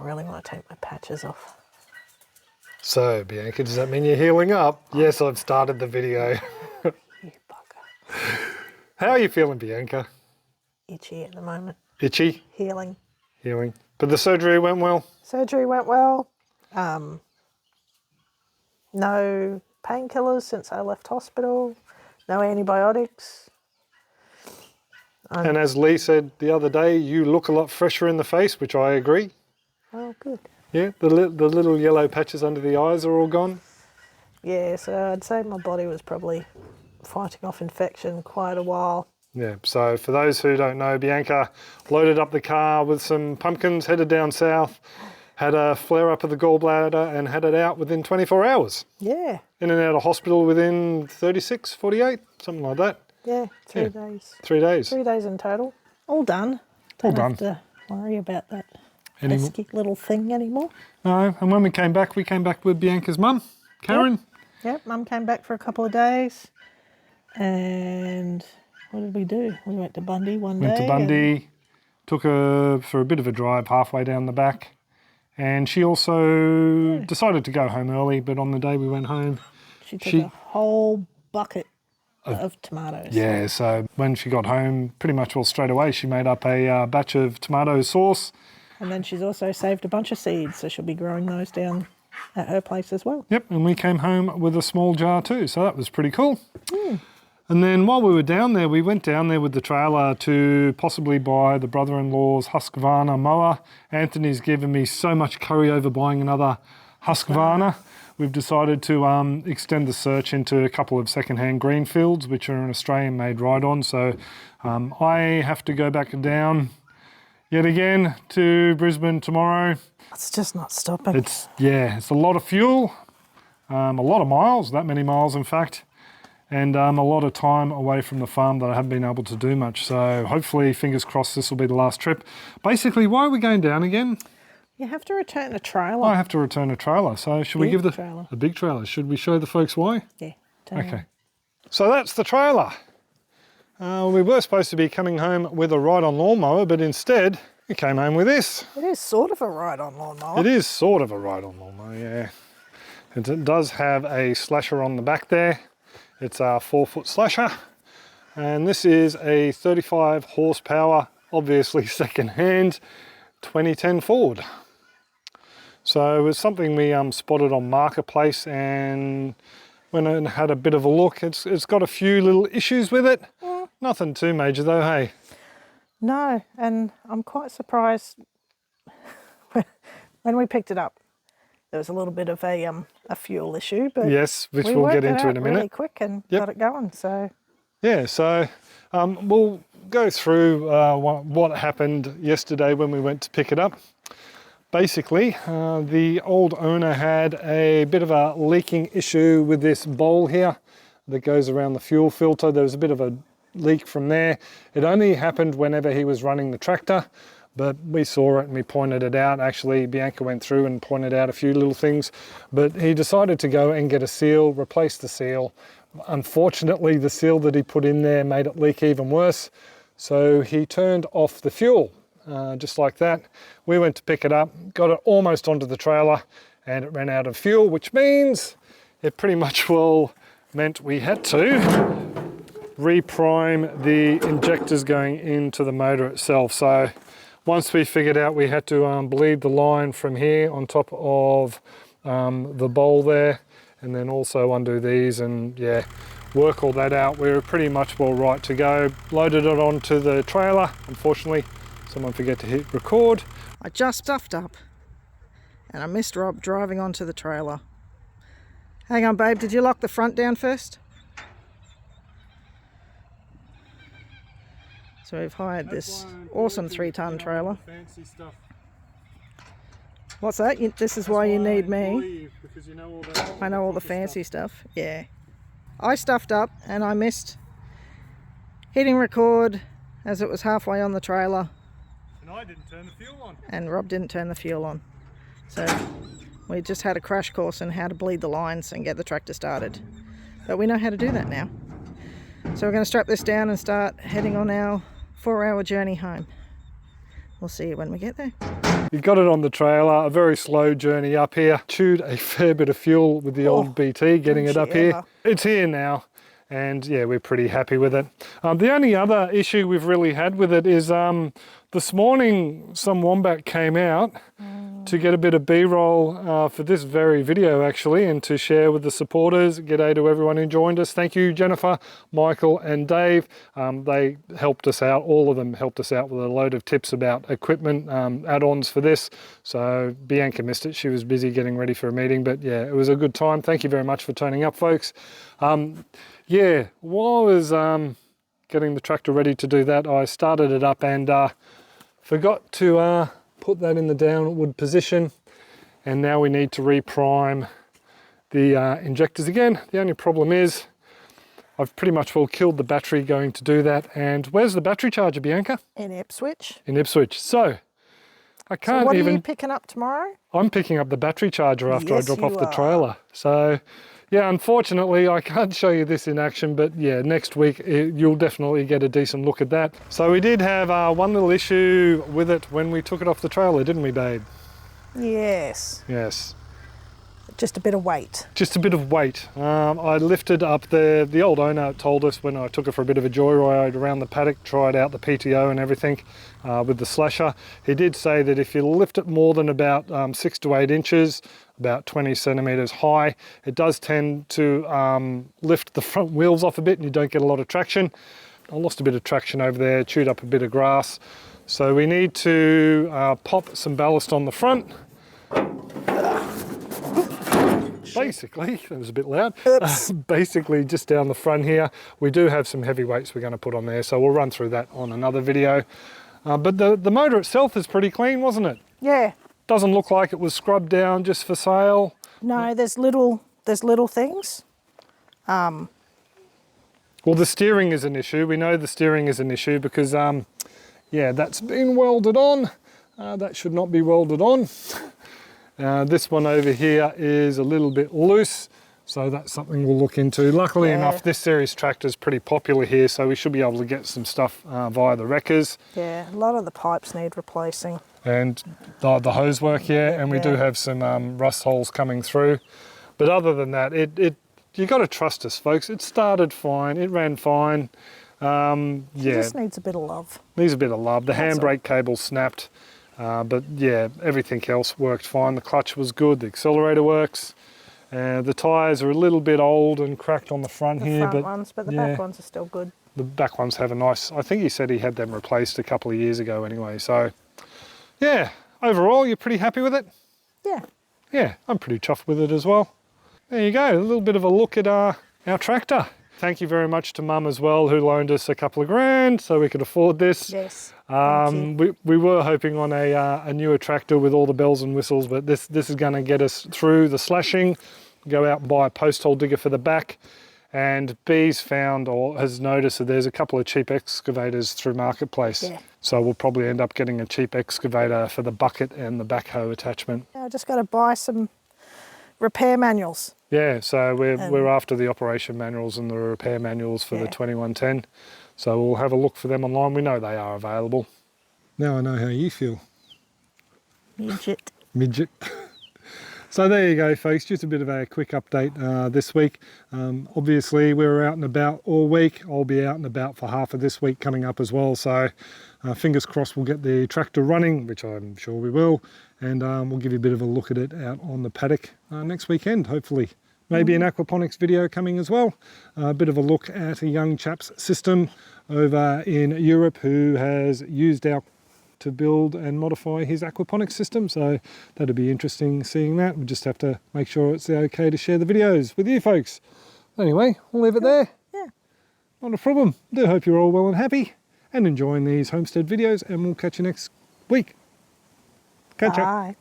I really want to take my patches off. So, Bianca, does that mean you're healing up? Yes, I've started the video. You bugger. How are you feeling, Bianca? Itchy at the moment. Itchy? Healing. Healing. But the surgery went well? Surgery went well. No painkillers since I left hospital. No antibiotics. And as Lee said the other day, you look a lot fresher in the face, which I agree. Oh, good. Yeah, the little yellow patches under the eyes are all gone. Yeah, so I'd say my body was probably fighting off infection quite a while. Yeah, so for those who don't know, Bianca loaded up the car with some pumpkins, headed down south, had a flare-up of the gallbladder and had it out within 24 hours. Yeah. In and out of hospital within 36, 48, something like that. Yeah, 3 days. 3 days. 3 days in total. All done. All Don't done. have to worry about that pesky little thing anymore. No, and when we came back with Bianca's mum, Karen. Yep, Mum came back for a couple of days. And what did we do? We went to Bundy one day. Went to Bundy, took her for a bit of a drive halfway down the back. And she also decided to go home early, but on the day we went home, she took a whole bucket of tomatoes. Yeah, so when she got home, pretty much all straight away, she made up a batch of tomato sauce. And then she's also saved a bunch of seeds, so she'll be growing those down at her place as well. Yep, and we came home with a small jar too, so that was pretty cool. And then while we were down there, we went down there with the trailer to possibly buy the brother-in-law's Husqvarna mower. Anthony's given me so much curry over buying another Husqvarna. We've decided to extend the search into a couple of second-hand greenfields, which are an Australian-made ride-on. So I have to go back down yet again to Brisbane tomorrow. It's just not stopping. It's a lot of fuel, a lot of miles, that many miles in fact, and a lot of time away from the farm that I haven't been able to do much. So hopefully, fingers crossed, this will be the last trip. Basically, why are we going down again? You have to return a trailer. I have to return a trailer. So should we give trailer. a big trailer? Should we show the folks why? Yeah. Okay. So that's the trailer. We were supposed to be coming home with a ride-on lawnmower, but instead we came home with this. It is sort of a ride-on lawnmower. It is sort of a ride-on lawnmower, yeah. It does have a slasher on the back there. It's a 4-foot slasher. And this is a 35 horsepower, obviously second-hand, 2010 Ford. So it was something we spotted on Marketplace, and went and had a bit of a look. It's got a few little issues with it. Nothing too major though, hey? No, and I'm quite surprised when we picked it up. There was a little bit of a fuel issue, but yes, which we'll get into in a minute. Really quick and got it going. So yeah, so we'll go through what happened yesterday when we went to pick it up. Basically, the old owner had a bit of a leaking issue with this bowl here that goes around the fuel filter. There was a bit of a leak from there. It only happened whenever he was running the tractor, but we saw it and we pointed it out. Actually, Bianca went through and pointed out a few little things, but he decided to go and get a seal, replace the seal. Unfortunately, the seal that he put in there made it leak even worse, so he turned off the fuel. Just like that. We went to pick it up, got it almost onto the trailer, and it ran out of fuel, which means it pretty much meant we had to reprime the injectors going into the motor itself. So once we figured out we had to bleed the line from here on top of the bowl there, and then also undo these and work all that out, we were pretty much well right to go. Loaded it onto the trailer. Unfortunately, someone forget to hit record. I just stuffed up and I missed Rob driving onto the trailer. Hang on, babe, did you lock the front down first? So we've hired this awesome 3-ton trailer. Fancy stuff. What's that? This is why you need me. Because you know all the, I know all the fancy stuff. Yeah. I stuffed up and I missed hitting record as it was halfway on the trailer. And I didn't turn the fuel on. And Rob didn't turn the fuel on. So we just had a crash course on how to bleed the lines and get the tractor started. But we know how to do that now. So we're going to strap this down and start heading on our 4-hour journey home. We'll see you when we get there. You got it on the trailer, a very slow journey up here. Chewed a fair bit of fuel with the old BT getting it up here. It's here now, and yeah, we're pretty happy with it. The only other issue we've really had with it is this morning some wombat came out to get a bit of B-roll for this very video actually, and to share with the supporters. G'day to everyone who joined us. Thank you, Jennifer, Michael and Dave. They helped us out, all of them helped us out with a load of tips about equipment, add-ons for this. So Bianca missed it, she was busy getting ready for a meeting, but yeah, it was a good time. Thank you very much for turning up, folks. Yeah, while I was getting the tractor ready to do that, I started it up and forgot to put that in the downward position, and now we need to reprime the injectors again. The only problem is I've pretty much well killed the battery going to do that. And where's the battery charger, Bianca? In Ipswich. In Ipswich. So I can't what even... are you picking up tomorrow? I'm picking up the battery charger after I drop off the are. trailer. So yeah, unfortunately I can't show you this in action, but yeah, next week you'll definitely get a decent look at that. So we did have one little issue with it when we took it off the trailer, didn't we, babe? Yes. Yes. Just a bit of weight. Just a bit of weight. I lifted up the old owner told us when I took it for a bit of a joyride around the paddock, tried out the PTO and everything with the slasher. He did say that if you lift it more than about 6 to 8 inches, about 20 centimeters high, it does tend to lift the front wheels off a bit and you don't get a lot of traction. I lost a bit of traction over there, chewed up a bit of grass. So we need to pop some ballast on the front. Basically, that was a bit loud. Basically just down the front here, we do have some heavy weights we're going to put on there, so we'll run through that on another video. But the motor itself is pretty clean, wasn't it? Yeah. Doesn't look like it was scrubbed down just for sale. No, there's little things. Well, the steering is an issue. We know the steering is an issue because, yeah, that's been welded on. That should not be welded on. This one over here is a little bit loose, so that's something we'll look into. Luckily enough, this series tractor is pretty popular here, so we should be able to get some stuff via the wreckers. Yeah, a lot of the pipes need replacing. And the hose work, and we do have some rust holes coming through. But other than that, you got to trust us, folks. It started fine, it ran fine. It just needs a bit of love. Needs a bit of love. The handbrake cable snapped. But yeah, everything else worked fine. The clutch was good, the accelerator works. The tyres are a little bit old and cracked on the front here. But the back ones are still good. The back ones have a nice, I think he said he had them replaced a couple of years ago anyway. So yeah, overall, you're pretty happy with it? Yeah. Yeah, I'm pretty chuffed with it as well. There you go, a little bit of a look at our tractor. Thank you very much to Mum as well, who loaned us a couple of grand so we could afford this. Yes. We were hoping on a newer tractor with all the bells and whistles, but this is going to get us through the slashing, go out and buy a post hole digger for the back. And Bee's found or has noticed that there's a couple of cheap excavators through Marketplace. Yeah. So we'll probably end up getting a cheap excavator for the bucket and the backhoe attachment. I just got to buy some repair manuals. Yeah, so we're after the operation manuals and the repair manuals for the 2110. So we'll have a look for them online. We know they are available. Now I know how you feel. Midget. Midget. So there you go, folks, just a bit of a quick update this week. Obviously, we were out and about all week. I'll be out and about for half of this week coming up as well. So fingers crossed we'll get the tractor running, which I'm sure we will. And we'll give you a bit of a look at it out on the paddock next weekend, hopefully. Maybe an aquaponics video coming as well. A bit of a look at a young chap's system over in Europe who has used our to build and modify his aquaponics system, so that'd be interesting seeing that. We just have to make sure it's okay to share the videos with you folks. Anyway, we'll leave it there. Yeah, not a problem. I do hope you're all well and happy and enjoying these homestead videos, and we'll catch you next week. Catch up.